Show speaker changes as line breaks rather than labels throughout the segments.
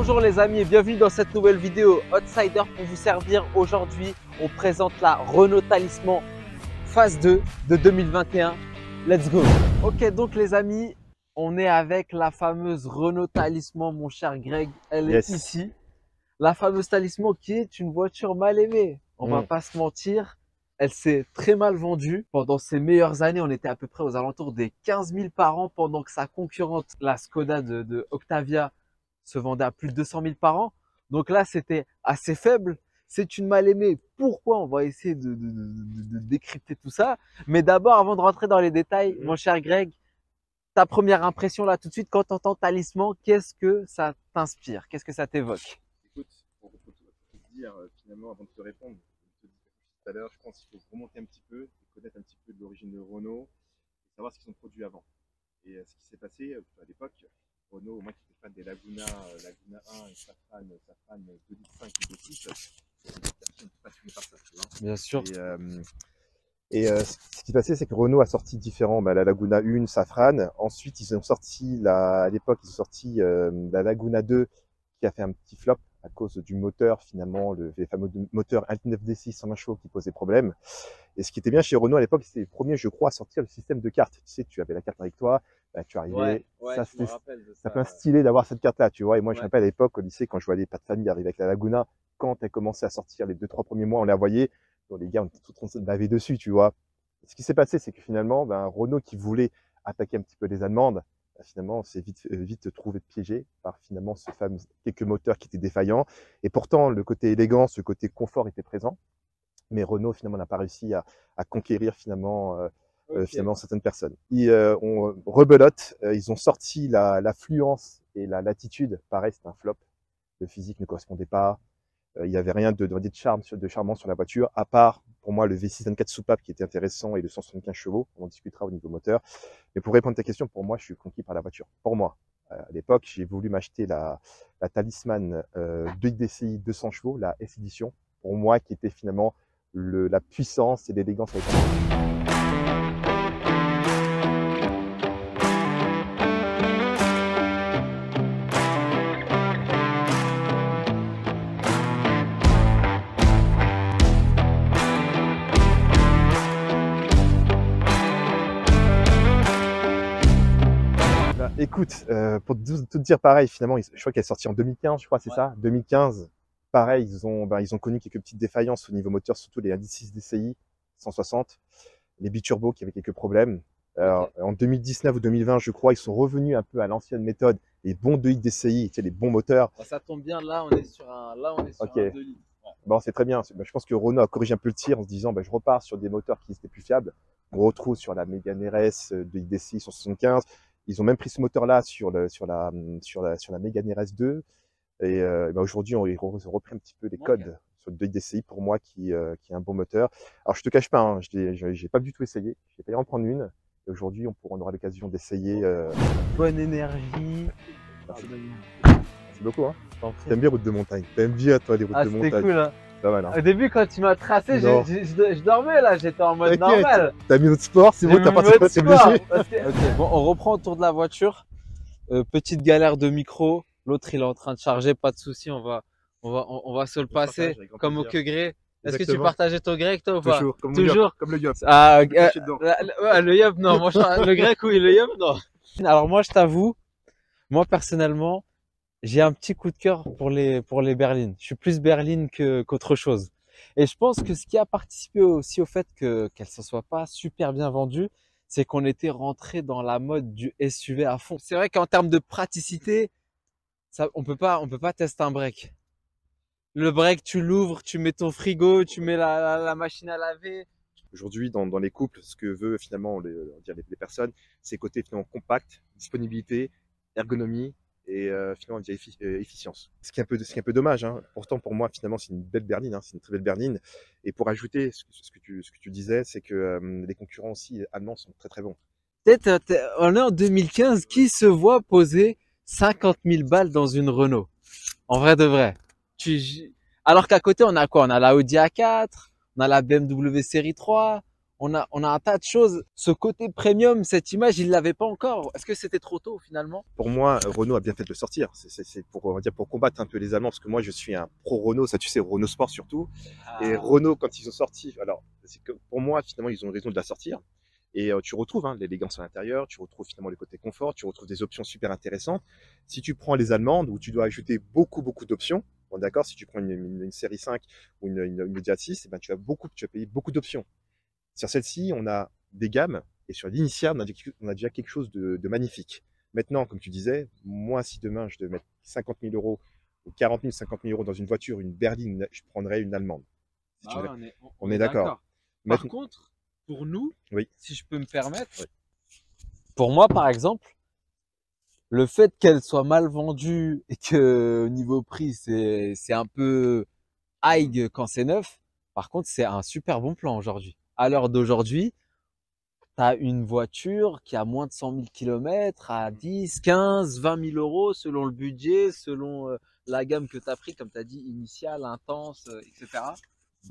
Bonjour les amis et bienvenue dans cette nouvelle vidéo Outsider pour vous servir. Aujourd'hui, on présente la Renault Talisman phase 2 de 2021. Let's go! Ok, donc les amis, on est avec la fameuse Renault Talisman, mon cher Greg. Elle est ici. La fameuse Talisman qui est une voiture mal aimée. On va pas se mentir. Elle s'est très mal vendue. Pendant ses meilleures années, on était à peu près aux alentours des 15 000 par an pendant que sa concurrente, la Skoda de Octavia, se vendait à plus de 200 000 par an. Donc là, c'était assez faible. C'est une mal aimée. Pourquoi? On va essayer de décrypter tout ça. Mais d'abord, avant de rentrer dans les détails, mon cher Greg, ta première impression là tout de suite quand tu entends Talisman, qu'est-ce que ça t'inspire? Qu'est-ce que ça t'évoque?
Écoute, pour te dire finalement, avant de te répondre, je te dis tout à l'heure, je pense qu'il faut remonter un petit peu, connaître un petit peu de l'origine de Renault, et savoir ce qu'ils ont produit avant. Et ce qui s'est passé à l'époque, Renault, moi qui étais fan des Laguna 1 et Safran 2.5 et 2.6, personne n'est passionné par ça. Tu vois.
Bien sûr.
Ce qui s'est passé, c'est que Renault a sorti différents, la Laguna 1, Safran. Ensuite, ils ont sorti, à l'époque, ils ont sorti la Laguna 2 qui a fait un petit flop à cause du moteur, finalement, les fameux moteurs 1.9 D6 120 chevaux qui posaient problème. Et ce qui était bien chez Renault à l'époque, c'était le premier, je crois, à sortir le système de carte. Tu sais, tu avais la carte avec toi, tu arrivais, ça fait un stylé d'avoir cette carte-là, tu vois. Et moi, je me rappelle à l'époque, au lycée, quand je voyais les pas de famille arriver avec la Laguna, quand elle commençait à sortir les 2-3 premiers mois, on la voyait. Donc, les gars, on était tous en train de baver dessus, tu vois. Ce qui s'est passé, c'est que finalement, Renault qui voulait attaquer un petit peu les Allemandes, finalement, s'est vite trouvé piégé par finalement ce fameux quelques moteurs qui étaient défaillants. Et pourtant, le côté élégance, le côté confort était présent. Mais Renault, finalement, n'a pas réussi à conquérir finalement, finalement certaines personnes. On rebelote, ils ont sorti la fluence et la latitude. Pareil, c'était un flop. Le physique ne correspondait pas. Il n'y avait rien de charmant sur la voiture, à part, pour moi, le V6 24 soupape qui était intéressant et le 175 chevaux. On en discutera au niveau moteur. Mais pour répondre à ta question, pour moi, je suis conquis par la voiture. Pour moi, à l'époque, j'ai voulu m'acheter la Talisman 2DCi 200 chevaux, la S Edition, pour moi, qui était finalement la puissance et l'élégance avec la Écoute, pour tout dire pareil, finalement, je crois qu'elle est sortie en 2015, je crois, c'est ça 2015. Pareil, ils ont connu quelques petites défaillances au niveau moteur, surtout les 1.6 DCi 160, les biturbo qui avaient quelques problèmes. Alors, en 2019 ou 2020, je crois, ils sont revenus un peu à l'ancienne méthode, les bons 2 DCi, tu sais, les bons moteurs.
Ça tombe bien, là on est sur un 2 litres.
Bon, c'est très bien. Je pense que Renault a corrigé un peu le tir en se disant, je repars sur des moteurs qui étaient plus fiables. On retrouve sur la Mégane RS 2 DCi 175. Ils ont même pris ce moteur-là sur la Mégane RS 2. Et aujourd'hui, on repris un petit peu les codes sur le 2 DCi pour moi qui est un bon moteur. Alors, je te cache pas, hein, j'ai pas du tout essayé. J'ai failli en prendre une. Et aujourd'hui, on aura l'occasion d'essayer.
Bonne énergie.
Merci beaucoup. Hein. T'aimes bien route de montagne. T'aimes bien, toi, les routes de montagne.
C'était cool, hein.
Pas mal, hein.
Au début, quand tu m'as tracé, je dormais là, j'étais en mode normal.
T'as mis notre sport, c'est bon, t'as pas t'es obligé.
Bon, on reprend autour de la voiture. Petite galère de micro. L'autre, il est en train de charger, pas de souci, on va se le passer comme au Quegré. Est-ce que tu partageais ton grec, toi, ou pas?
Toujours, comme le Yop.
Ah, le Yop, non. Moi, le grec, oui, le Yop, non. Alors, moi, je t'avoue, moi, personnellement, j'ai un petit coup de cœur pour les berlines. Je suis plus berline qu'autre chose. Et je pense que ce qui a participé aussi au fait qu'elle ne soit pas super bien vendue, c'est qu'on était rentré dans la mode du SUV à fond. C'est vrai qu'en termes de praticité, on peut pas tester un break. Le break, tu l'ouvres, tu mets ton frigo, tu mets la machine à laver.
Aujourd'hui, dans les couples, ce que veut finalement les personnes, c'est côté finalement compact, disponibilité, ergonomie et finalement efficience. Ce qui est un peu dommage, hein. Pourtant pour moi finalement c'est une belle berline, hein. C'est une très belle berline. Et pour ajouter ce que tu disais, c'est que les concurrents aussi allemands sont très très bons.
On est en 2015, qui se voit poser 50 000 balles dans une Renault? En vrai de vrai. Alors qu'à côté, on a quoi? On a la Audi A4, on a la BMW série 3, on a un tas de choses. Ce côté premium, cette image, il l'avait pas encore. Est-ce que c'était trop tôt finalement?
Pour moi, Renault a bien fait de le sortir. C'est pour, on va dire, pour combattre un peu les Allemands, parce que moi, je suis un pro Renault, ça tu sais, Renault Sport surtout. Et
Ah,
Renault, quand ils ont sorti, alors, c'est que pour moi, finalement, ils ont raison de la sortir. Et tu retrouves l'élégance à l'intérieur, tu retrouves finalement le côté confort, tu retrouves des options super intéressantes. Si tu prends les Allemandes, où tu dois ajouter beaucoup d'options, bon, d'accord, si tu prends une série 5 ou une Audi A6, eh ben, tu vas payer beaucoup d'options. Sur celle-ci, on a des gammes, et sur l'initiale, on a déjà quelque chose de magnifique. Maintenant, comme tu disais, moi, si demain je devais mettre 50 000 euros ou 40 000, 50 000 euros dans une voiture, une berline, je prendrais une allemande. Si tu
bah
veux.
ouais,
On est d'accord.
Par
Maintenant,
contre, pour nous,
oui,
si je peux me permettre,
oui.
pour moi par exemple, le fait qu'elle soit mal vendue et que au niveau prix c'est un peu high quand c'est neuf, par contre c'est un super bon plan aujourd'hui. À l'heure d'aujourd'hui, tu as une voiture qui a moins de 100 000 km à 10, 15, 20 000 euros selon le budget, selon la gamme que tu as pris, comme tu as dit, initiale, intense, etc.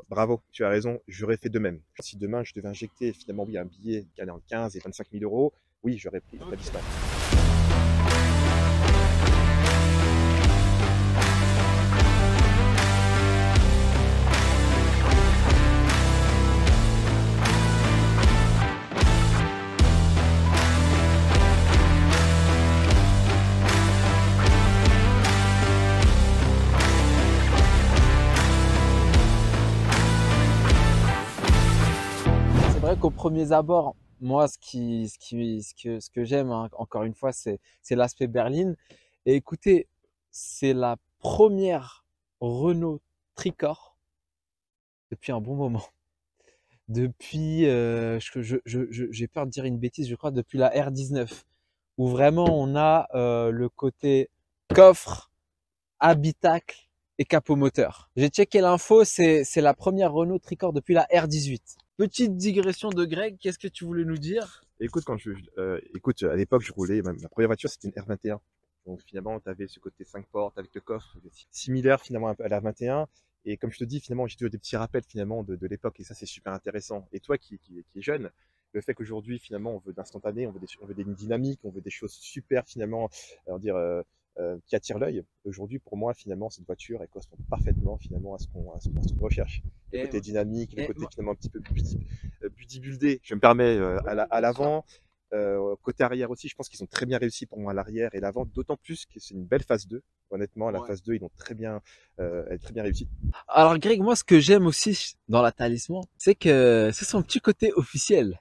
Bravo, tu as raison, j'aurais fait de même. Si demain je devais injecter finalement oui, un billet qui allait en 15 et 25 000 euros, oui, j'aurais pris la distance.
C'est vrai qu'au premier abord, moi, ce que j'aime, hein, encore une fois, c'est l'aspect berline. Et écoutez, c'est la première Renault Tricor depuis un bon moment. Depuis, j'ai peur de dire une bêtise, je crois, depuis la R19, où vraiment on a le côté coffre, habitacle et capot moteur. J'ai checké l'info, c'est la première Renault Tricor depuis la R18. Petite digression de Greg, qu'est-ce que tu voulais nous dire?
Écoute, écoute, à l'époque, je roulais, ma première voiture, c'était une R21. Donc finalement, tu avais ce côté 5 portes avec le coffre, similaire finalement un peu à la R21. Et comme je te dis, finalement, j'ai toujours des petits rappels finalement de l'époque, et ça, c'est super intéressant. Et toi qui est jeune, le fait qu'aujourd'hui, finalement, on veut d'instantané, on veut des dynamiques, on veut des choses super finalement, on dire, qui attirent l'œil. Aujourd'hui, pour moi, finalement, cette voiture, elle correspond parfaitement finalement à ce qu'on recherche. Le
Et,
côté dynamique, le
et
côté
moi,
finalement un petit peu buildé, je me permets,
oui,
à
bien sûr.
l'avant. Côté arrière aussi, je pense qu'ils ont très bien réussi pour moi à l'arrière et l'avant, d'autant plus que c'est une belle phase 2. Honnêtement, la
Ouais.
phase 2, ils ont très bien, elle est très bien réussie.
Alors Greg, moi ce que j'aime aussi dans la Talisman, c'est que c'est son petit côté officiel.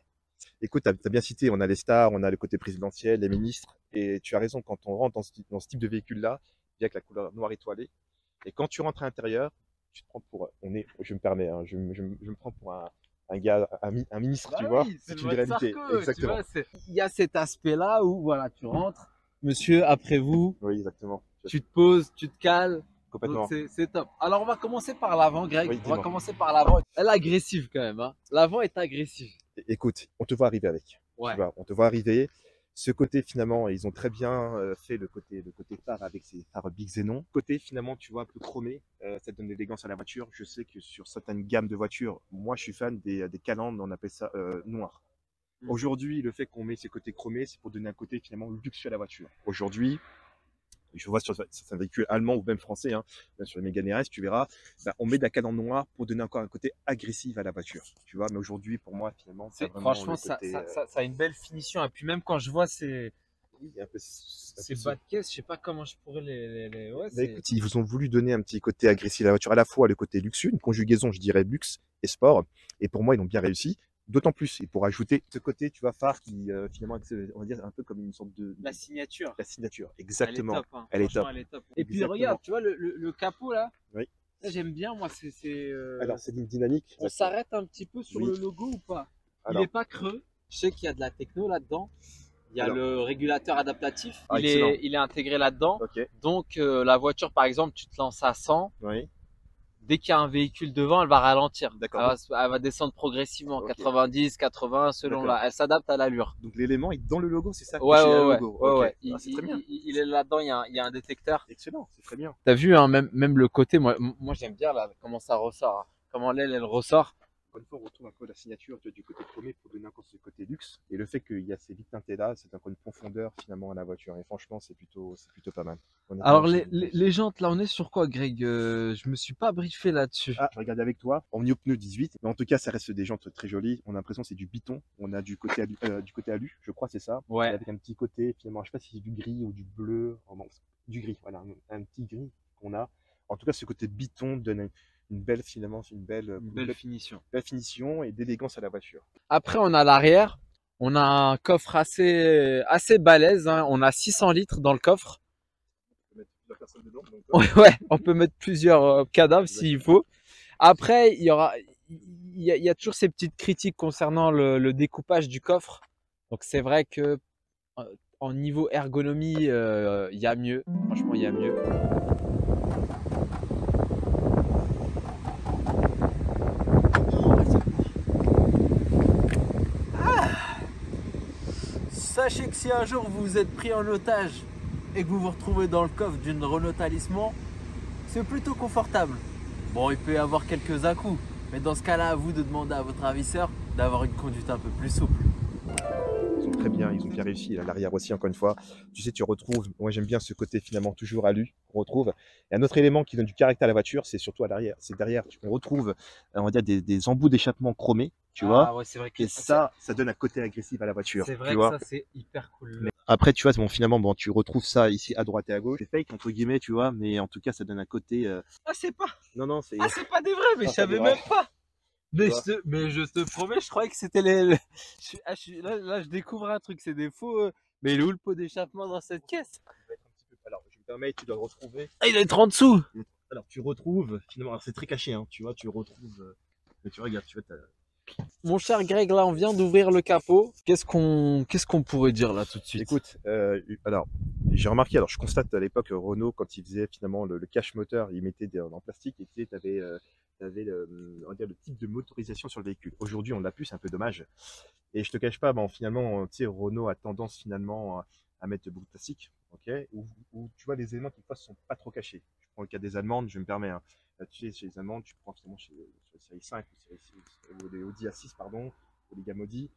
Écoute, tu as bien cité, on a les stars, on a le côté présidentiel, les ministres, et tu as raison, quand on rentre dans ce type de véhicule-là, bien avec la couleur noire étoilée, et quand tu rentres à l'intérieur, tu te prends pour, je me permets, hein, je me prends pour un gars, un ministre,
Bah
tu vois,
oui, c'est le
c'est une
mode
réalité,
Sarko, tu
exactement.
vois. Il y a cet aspect-là où voilà, tu rentres, monsieur, après vous,
Oui, exactement,
tu te poses, tu te cales. Donc
complètement.
c'est top. Alors on va commencer par l'avant, Greg.
Oui,
On va
dis-moi.
commencer par l'avant. Elle est agressive quand même, hein. L'avant est agressive.
Écoute, on te voit arriver avec. Tu
Ouais.
vois, on te voit arriver. Ce côté finalement, ils ont très bien fait le côté phare avec ces phares Big Xenon. Côté finalement, tu vois, un peu chromé, ça donne l'élégance à la voiture. Je sais que sur certaines gammes de voitures, moi je suis fan des calandres, on appelle ça noir.
Mhm.
Aujourd'hui, le fait qu'on met ces côtés chromés, c'est pour donner un côté finalement luxueux à la voiture. Aujourd'hui, je vois sur certains véhicules allemands ou même français, hein, même sur les Mégane RS, tu verras, bah, on met de la calandre noire pour donner encore un côté agressif à la voiture. Tu vois, mais aujourd'hui, pour moi, finalement, tu as vraiment le
Franchement,
côté.
ça a une belle finition. Et puis même quand je vois
Oui,
ces bas de caisse, je sais pas comment je pourrais Ouais,
bah, écoute, ils vous ont voulu donner un petit côté agressif à la voiture, à la fois le côté luxueux, une conjugaison, je dirais, luxe et sport. Et pour moi, ils ont bien réussi. D'autant plus, et pour ajouter ce côté, tu vois, phare qui finalement, on va dire, un peu comme une sorte
la signature.
la signature.
Elle est
Exactement.
top, hein.
Elle est
Franchement,
top.
elle est top. Et puis regarde,
Exactement.
tu vois le capot là,
Oui.
ça j'aime bien moi.
Alors, c'est une dynamique.
On s'arrête un petit peu sur
Oui.
le logo ou pas? Il est
Alors,
pas creux. Je sais qu'il y a de la techno là-dedans. Il y a
alors,
le régulateur adaptatif.
excellent.
Il est intégré là-dedans.
Ok.
Donc la voiture, par exemple, tu te lances à 100.
Oui.
Dès qu'il y a un véhicule devant, elle va ralentir.
D'accord.
Elle va descendre progressivement,
Ok.
90, 80 selon
D'accord.
elle s'adapte à l'allure.
Donc l'élément est dans le logo, c'est ça?
Ouais,
Coché à
ouais,
le
ouais,
logo.
ouais,
Ok.
ouais.
Ah, c'est très bien.
Il est là-dedans, il y a un détecteur.
Excellent, c'est très bien.
T'as vu, hein, même le côté, moi j'aime bien là, comment ça ressort, hein. Comment l'aile elle ressort.
Encore une fois, on retrouve un peu la signature du côté chromé pour donner encore ce côté luxe. Et le fait qu'il y a ces vitres teintées là, c'est encore une profondeur finalement à la voiture. Et franchement, c'est plutôt pas mal. Honnêtement,
Alors les jantes, là on est sur quoi, Greg? Je me suis pas briefé là-dessus.
Ah, je regarde avec toi. On est au pneu 18, mais en tout cas, ça reste des jantes très jolies. On a l'impression que c'est du biton. On a du côté alu, je crois, c'est ça.
Ouais.
Avec un petit côté, finalement, je sais pas si c'est du gris ou du bleu. Oh, non, du gris, voilà, un petit gris qu'on a. En tout cas, ce côté biton donne une belle, finalement, une belle
Finition.
belle finition et d'élégance à la voiture.
Après on a l'arrière. On a un coffre assez balèze, hein. On a 600 litres dans le coffre.
On peut mettre plusieurs personnes dedans. Donc,
Ouais, on peut mettre plusieurs cadavres s'il faut. Après, il y a toujours ces petites critiques concernant le découpage du coffre. Donc c'est vrai que en niveau ergonomie, il y a mieux. Franchement, il y a mieux. Sachez que si un jour vous êtes pris en otage et que vous vous retrouvez dans le coffre d'une Renault Talisman, c'est plutôt confortable. Bon, il peut y avoir quelques à-coups, mais dans ce cas-là, à vous de demander à votre ravisseur d'avoir une conduite un peu plus souple.
Ils ont très bien, ils ont bien réussi. À l'arrière aussi, encore une fois. Tu sais, tu retrouves, moi j'aime bien ce côté finalement toujours alu qu'on retrouve. Et un autre élément qui donne du caractère à la voiture, c'est surtout à l'arrière. C'est derrière, on retrouve, on va dire, des embouts d'échappement chromés, tu vois.
Ouais, c'est vrai que
Et ça donne un côté agressif à la voiture.
c'est vrai
tu
que
vois.
ça, c'est hyper cool.
Mais après, tu vois, bon, finalement, bon, tu retrouves ça ici à droite et à gauche. C'est fake, entre guillemets, tu vois, mais en tout cas, ça donne un côté.
Ah, c'est pas,
Non, c'est.
c'est pas des vrais, mais
Non,
je
c'est
savais
des vrais.
même pas. Mais
Tu vois.
mais je te promets, je croyais que c'était là, je découvre un truc, c'est des faux. Mais il est où le pot d'échappement dans cette caisse?
Alors, je me permets, tu dois le retrouver.
Ah, il est 30 sous.
Alors, tu retrouves, finalement, alors c'est très caché, hein, tu vois, tu retrouves. Mais tu regardes, tu vois,
Mon cher Greg, là, on vient d'ouvrir le capot. Qu'est-ce qu'on pourrait dire là tout de suite?
Écoute, alors j'ai remarqué, alors je constate à l'époque Renault quand il faisait finalement le cache moteur, il mettait en plastique et tu avais, on va dire, le type de motorisation sur le véhicule. Aujourd'hui on l'a plus, c'est un peu dommage. Et je te cache pas, bon, finalement, tu sais, Renault a tendance finalement à mettre beaucoup de plastique, ok, ou tu vois les éléments qui sont pas trop cachés. Je prends le cas des Allemandes, je me permets, hein. Là, tu sais, chez les Allemandes, tu prends finalement sur la série 5 ou les Audi A6, pardon, ou les gammes Audi.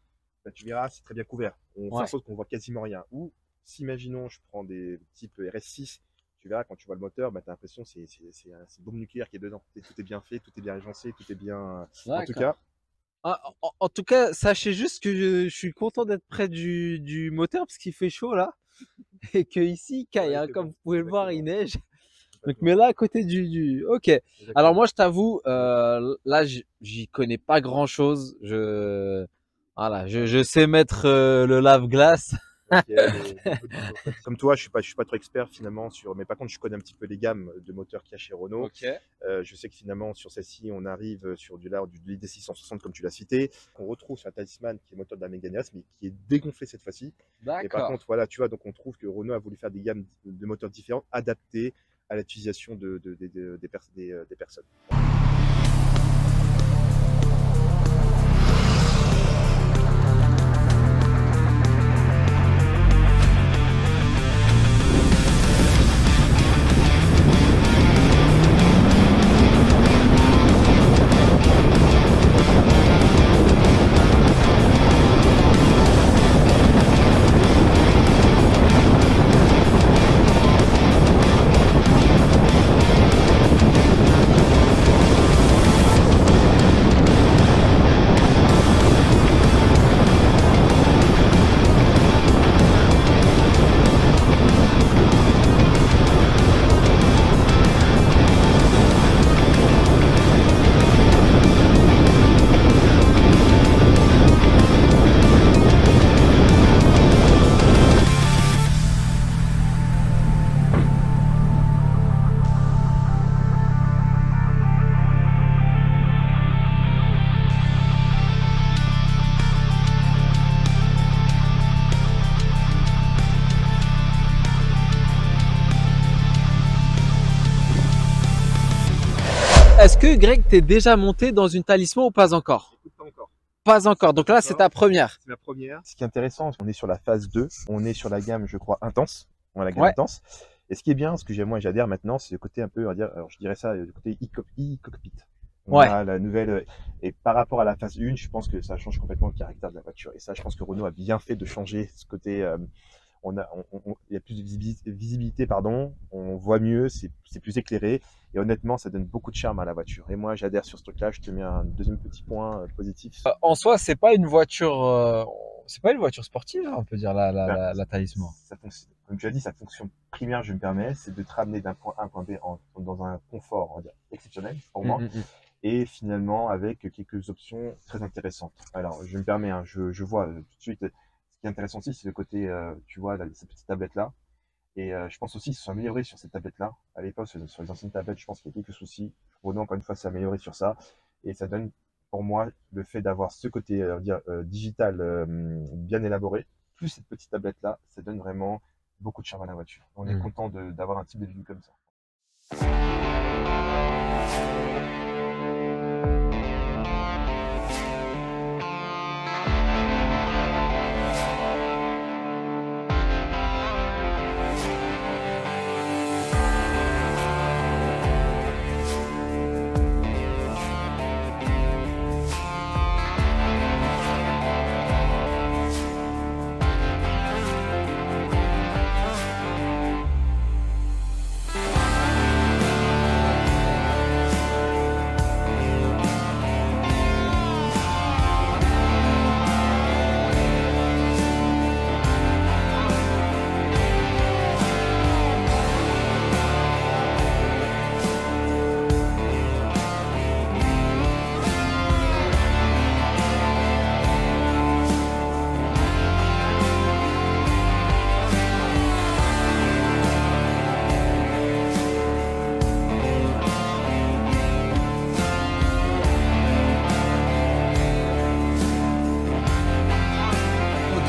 Bah, tu verras, c'est très bien couvert. On fait en sorte qu'on voit quasiment rien. Ou, si imaginons, je prends des types RS6, tu verras, quand tu vois le moteur, bah, tu as l'impression que c'est un bombe nucléaire qui est dedans. Et tout est bien fait, tout est bien agencé, tout est bien. En tout cas.
En tout cas, sachez juste que je suis content d'être près du moteur parce qu'il fait chaud là. Et que ici, il caille, hein, comme vous pouvez le voir, il neige. Donc, mais là, à côté Ok.
Exactement.
Alors moi, je t'avoue, là, j'y connais pas grand-chose. Voilà, je sais mettre le lave-glace.
Okay, comme toi, je suis pas trop expert finalement sur, mais par contre, je connais un petit peu les gammes de moteurs qu'il y a chez Renault.
Ok.
Je sais que finalement, sur celle-ci, on arrive sur du ID660 comme tu l'as cité, qu'on retrouve sur un Talisman qui est moteur de la Mégane S, mais qui est dégonflé cette fois-ci. Et par
D'accord.
contre, voilà, tu vois, donc on trouve que Renault a voulu faire des gammes de moteurs différentes, adaptées à l'utilisation des personnes.
Est-ce que Greg, t'es déjà monté dans une Talisman ou pas encore?
Écoute, pas encore.
Pas encore. Donc là, c'est ta première.
C'est ma première. Ce qui est intéressant, on est sur la phase 2, on est sur la gamme, je crois, intense. On a la gamme
Ouais.
intense. Et ce qui est bien, ce que moi j'adhère maintenant, c'est le côté un peu, on va dire, alors je dirais ça, le côté e-cockpit. On
Ouais.
a la nouvelle, et par rapport à la phase 1, je pense que ça change complètement le caractère de la voiture. Et ça, je pense que Renault a bien fait de changer ce côté. Il y a plus de visibilité, pardon. On voit mieux, c'est plus éclairé. Et honnêtement, ça donne beaucoup de charme à la voiture. Et moi, j'adhère sur ce truc-là. Je te mets un deuxième petit point positif.
En soi, c'est pas une voiture sportive, hein, on peut dire la Talisman.
Comme tu as dit, sa fonction primaire, je me permets, c'est de te ramener d'un point A à un point B dans un confort, on va dire, exceptionnel pour moi. Et finalement avec quelques options très intéressantes. Alors, je me permets, hein, je vois tout de suite, ce qui est intéressant aussi, c'est le côté, tu vois, cette petite tablette-là. Et je pense aussi qu'ils se sont améliorés sur cette tablette-là. À l'époque, sur les anciennes tablettes, je pense qu'il y a quelques soucis. Renault, encore une fois, s'est amélioré sur ça. Et ça donne, pour moi, le fait d'avoir ce côté digital bien élaboré, plus cette petite tablette-là, ça donne vraiment beaucoup de charme à la voiture. On est content d'avoir un type de véhicule comme ça.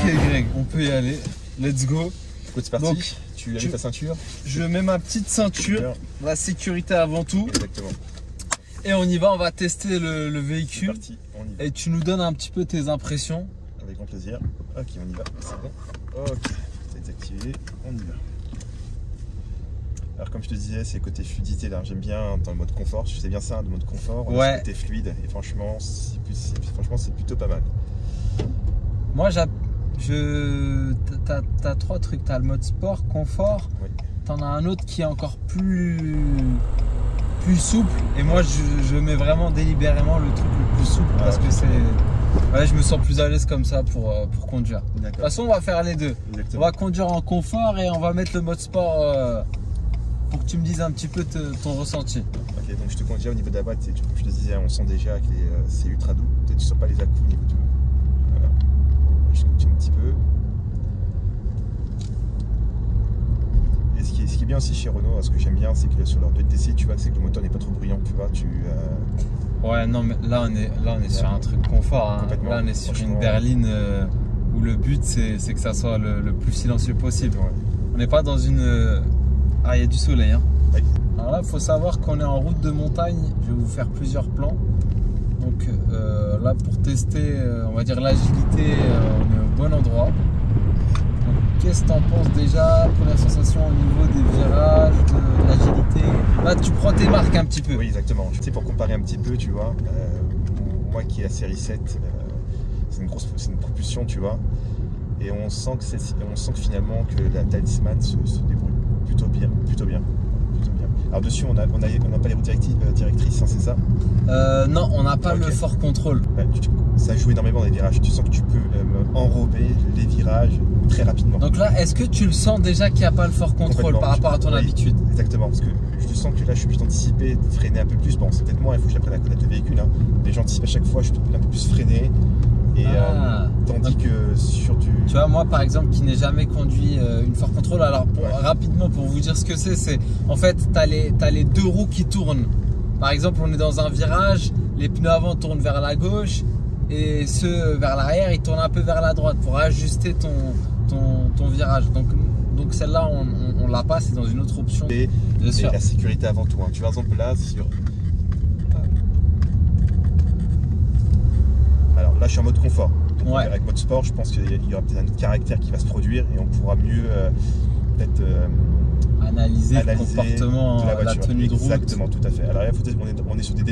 Ok Greg, on peut y aller. Let's go.
Écoute, c'est parti.
Donc,
tu as mis ta ceinture.
Je mets ma petite ceinture, la sécurité avant tout.
Exactement.
Et on y va, on va tester le
C'est
véhicule.
parti, on y va.
Et tu nous donnes un petit peu tes impressions.
Avec grand plaisir. Ok, on y va. C'est bon. Ok, c'est activé. On y va. Alors comme je te disais, c'est le côté fluidité là. J'aime bien dans le mode confort. Je sais bien ça, le mode confort. On a
Ouais.
ce côté fluide. Et franchement, c'est plutôt pas mal.
Moi, t'as trois trucs. T'as le mode sport, confort.
Oui.
T'en as un autre qui est encore plus souple. Et moi, je mets vraiment délibérément le truc le plus souple parce que je me sens plus à l'aise comme ça pour conduire. De toute façon, on va faire les deux.
Exactement.
On va conduire en confort et on va mettre le mode sport pour que tu me dises un petit peu ton ressenti.
Ok, donc je te conduis au niveau de la boîte. Comme je te disais, on sent déjà que c'est ultra doux. Peut-être tu ne sens pas les à-coups au niveau de. Voilà. Je continue un petit peu. Et ce qui est bien aussi chez Renault, ce que j'aime bien, c'est que sur leur 2TC, tu vois que le moteur n'est pas trop bruyant, tu vois.
Ouais, non, mais là on est sur un truc confort. Hein. Là on est sur une berline où le but c'est que ça soit le plus silencieux possible.
Ouais.
On n'est pas dans une. Ah, il y a du soleil. Hein.
Oui.
Alors là, il faut savoir qu'on est en route de montagne. Je vais vous faire plusieurs plans. Donc là, pour tester, on va dire l'agilité, on est au bon endroit. Donc, qu'est-ce que tu en penses déjà? Première sensation au niveau des virages, de l'agilité. Là, tu prends tes marques un petit peu.
Oui, exactement. Tu sais, pour comparer un petit peu, tu vois, moi qui ai la série 7, c'est une propulsion, tu vois. Et on sent que finalement que la Talisman se débrouille plutôt bien. Alors dessus, on n'a pas les roues directrices, hein, c'est ça?
Non, on n'a pas
Ok.
le fort contrôle.
Ouais, ça joue énormément dans les virages. Tu sens que tu peux enrober les virages très rapidement.
Donc là, est-ce que tu le sens déjà qu'il n'y a pas le fort contrôle
Complètement.
par rapport à ton
Oui,
habitude?
Exactement, parce que je sens que là je suis plus anticipé, de freiner un peu plus. Bon, c'est peut-être moi, il faut que j'apprenne à connaître le véhicule. Hein. Mais j'anticipe à chaque fois, je suis un peu plus freiné. Et, tandis que sur du.
Tu vois, moi par exemple, qui n'ai jamais conduit une Ford Control, alors rapidement pour vous dire ce que c'est en fait, tu as les deux roues qui tournent. Par exemple, on est dans un virage, les pneus avant tournent vers la gauche et ceux vers l'arrière, ils tournent un peu vers la droite pour ajuster ton virage. Donc celle-là, on l'a pas, c'est dans une autre option.
Et la sécurité avant tout. Hein. Tu vois, par exemple là, alors là, je suis en mode confort. Donc,
Ouais.
avec mode sport, je pense qu'il y aura peut-être un autre caractère qui va se produire et on pourra mieux peut-être.
analyser le comportement,
de la
la
voiture.
tenue de route.
Exactement, tout à fait. Alors là, on est sur de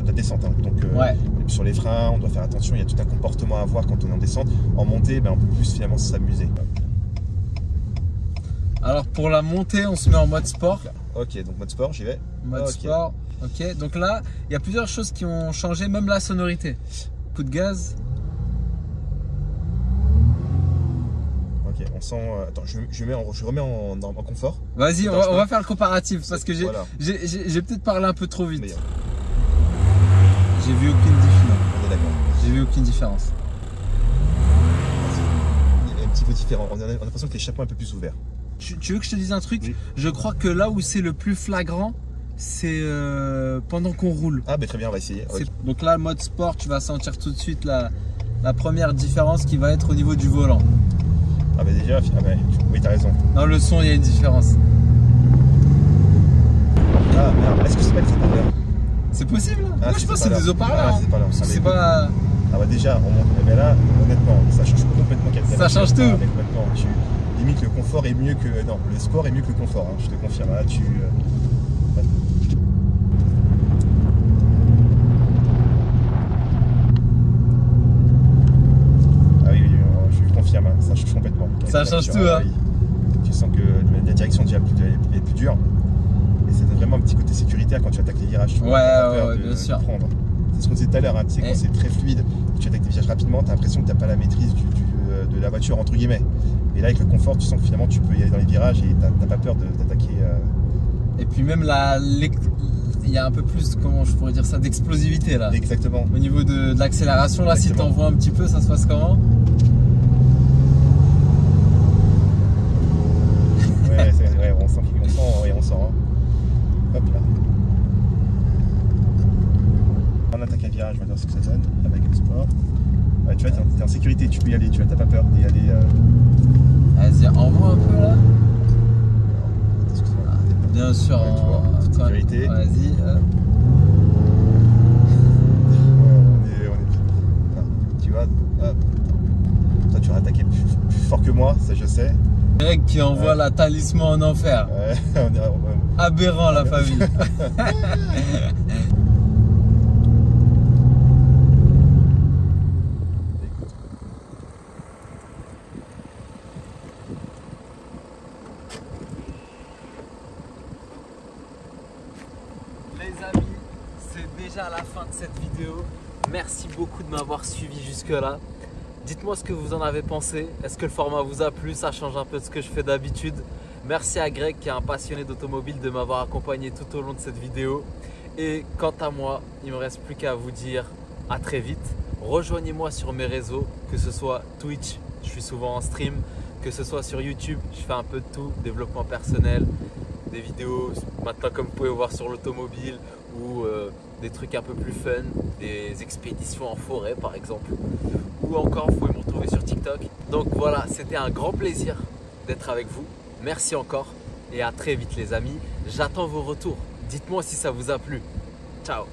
la descente. Hein. Donc,
Ouais.
sur les freins, on doit faire attention. Il y a tout un comportement à avoir quand on est en descente. En montée, ben, on peut plus finalement s'amuser.
Alors pour la montée, on se met en mode sport.
Ok, donc mode sport, j'y vais.
Mode sport. Ok, donc là, il y a plusieurs choses qui ont changé, même la sonorité. Coup de gaz.
Ok, on sent. Attends, je remets en confort.
Vas-y, on va faire le comparatif parce que j'ai
Voilà.
peut-être parlé un peu trop vite.
Meilleur.
J'ai vu aucune différence.
On est d'accord.
J'ai vu aucune différence.
Il y a un petit peu différent. On a l'impression que l'échappement est un peu plus ouvert.
Tu veux que je te dise un truc?
Oui.
Je crois que là où c'est le plus flagrant, c'est pendant qu'on roule.
Ah, ben très bien, on va essayer. Ok.
Donc là, mode sport, tu vas sentir tout de suite la première différence qui va être au niveau du volant.
Ah, ben déjà, oui, t'as raison.
Dans le son, il y a une différence.
Ah, merde, est-ce que c'est pas le haut-parleur?
C'est possible?
Ah,
Moi, je pense que c'est des haut-parleurs.
Ah,
hein.
c'est pas là.
C'est pas.
Ah, bah déjà, on monte. Mais là, honnêtement, ça change complètement.
Ça change tout.
Ah, mais complètement. Limite, le confort est mieux que. Non, le sport est mieux que le confort, hein, je te confirme. Là, Ah oui, je confirme, hein, ça change complètement.
Ça change tout, hein.
Oui. Tu sens que la direction déjà est plus dure. Et c'est vraiment un petit côté sécuritaire quand tu attaques les virages. Tu vois, t'as peur de
bien sûr.
prendre. C'est ce qu'on disait tout à l'heure, hein, tu sais, quand c'est très fluide, tu attaques des virages rapidement, tu as l'impression que tu n'as pas la maîtrise de la voiture, entre guillemets. Et là, avec le confort, tu sens que finalement, tu peux y aller dans les virages et tu n'as pas peur d'attaquer.
Et puis même il y a un peu plus, comment je pourrais dire ça, d'explosivité là.
Exactement.
Au niveau de l'accélération, là, si
Exactement.
t'envoies un petit peu, ça se passe comment?
Ouais, c'est vrai, on sent. Hein. Hop là. On attaque un virage, on va voir ce que ça donne avec le sport. Ouais, tu vois, t'es en sécurité, tu peux y aller, tu vois, t'as pas peur d'y aller.
Vas-y, envoie un peu là.
Excuse-moi.
Bien sûr,
Ouais, tu vois,
en
sécurité.
Vas-y.
Tu vois, hop. Toi, tu vas attaquer plus fort que moi, ça je sais.
Greg qui envoie la talisman en enfer.
Ouais,
Aberrant la famille. Les amis, c'est déjà la fin de cette vidéo. Merci beaucoup de m'avoir suivi jusque là. Dites-moi ce que vous en avez pensé. Est-ce que le format vous a plu? Ça change un peu de ce que je fais d'habitude. Merci à Greg qui est un passionné d'automobile de m'avoir accompagné tout au long de cette vidéo. Et quant à moi, il ne me reste plus qu'à vous dire à très vite. Rejoignez-moi sur mes réseaux, que ce soit Twitch, je suis souvent en stream, que ce soit sur YouTube, je fais un peu de tout, développement personnel, des vidéos maintenant comme vous pouvez voir sur l'automobile ou des trucs un peu plus fun, des expéditions en forêt par exemple, ou encore vous pouvez me retrouver sur TikTok. Donc voilà, c'était un grand plaisir d'être avec vous. Merci encore et à très vite les amis. J'attends vos retours. Dites-moi si ça vous a plu. Ciao.